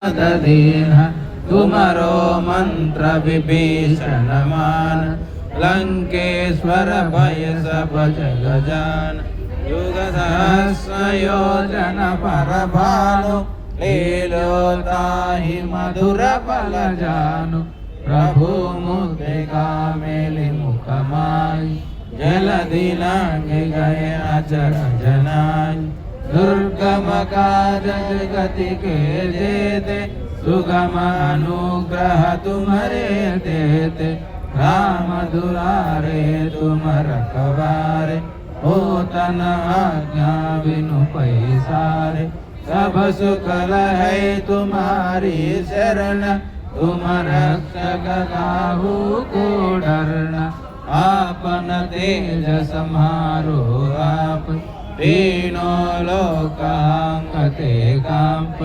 दीन तुमरो मंत्र विभीषण मान लंकेश्वर भय सब जग जान युग सहस्र योजन पर भानु लीलोताहि मधुर फल जानु प्रभु मुद्रिका मेलि मुख माई जलधि लांघि गए अचर जनाई दुर्गम काज जगति के जेते सुगम अनुग्रह तुम्हारे देते राम दुलारे तुम रखवारे हो तन आज्ञा बिनु पैसारे सब सुख है तुम्हारी शरण तुम रक्षक काहू को डरना आपन तेज समारो आप तीनों लोकांगते कांप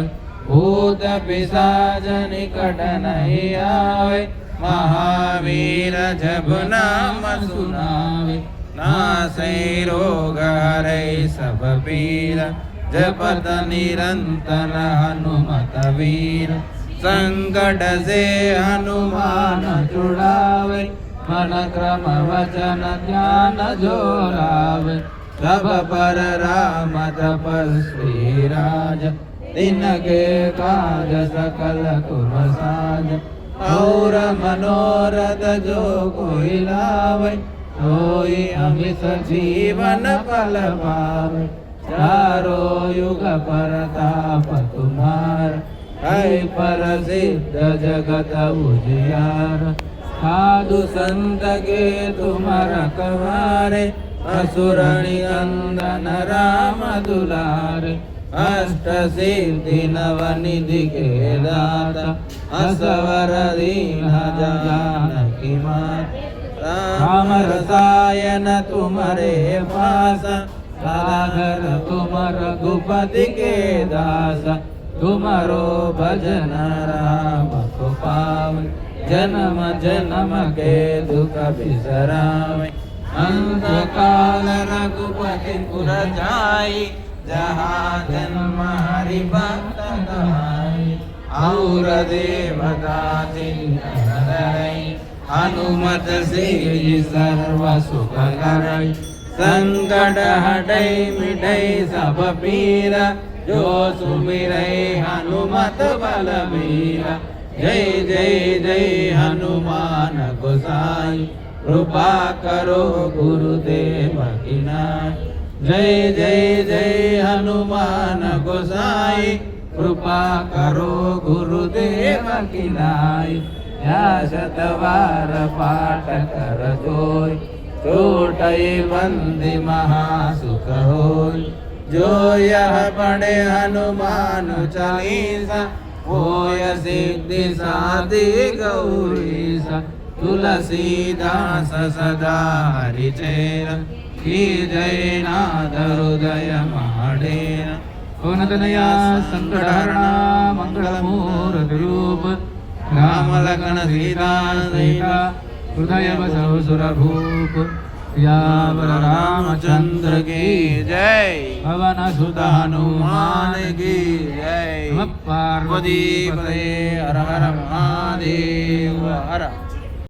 भूत पिशाच निकट नहीं आवे महावीर जब नाम सुनावे नासै रोग हरै सब पीरा जपत निरंतर हनुमत वीर संकट से हनुमान छुड़ावे मन क्रम वचन ध्यान जो लावे सब पर राम तपस्वी राज दिन के काज सकल तुम साज और मनोरथ जो कोई लावे सोई अमित जीवन फल पावे चारों युग परताप तुम्हार है पर सिद्ध जगत उजियार साधु संत के तुम रखवारे असुर निकंदन राम दुलारे अष्ट सिद्धि नवनिधि के दाता असवर दीन जानकी माता राम रसायन तुम्हारे पास सागर तुम रघुपति के दास तुम्हारो भजन राम को पावे जन्म जन्म के दुख बिसरावे अंत काल रघुपति पुर जाई जहाँ जन्म हरि भक्त कहाई और देवता चिंतन धरई हनुमत से सर्व सुख करई संकट हटई मिटई सब पीरा जो सुमिरै हनुमत बलबीरा जय जय जय हनुमान गोसाई कृपा करो गुरुदेव की नाय जय जय जय हनुमान गोसाई कृपा करो गुरुदेव की नाय या शतवार पाठ कर जोय छोटई बंदी महासुख होय जो यह पढ़े हनुमान चालीसा होय सिद्धि साधि गौरीसा तुलसीदास सदा हरिचेर की जय नाद हृदय माडेन पुनतनया संकटहरणा मंगलमूर्ति रूप राम लखन सीता सहिता हृदय बसव सुरभूप यावर रामचंद्र की जय पवन सुत हनुमान की जय पार्वती पते हर हर महादेव हर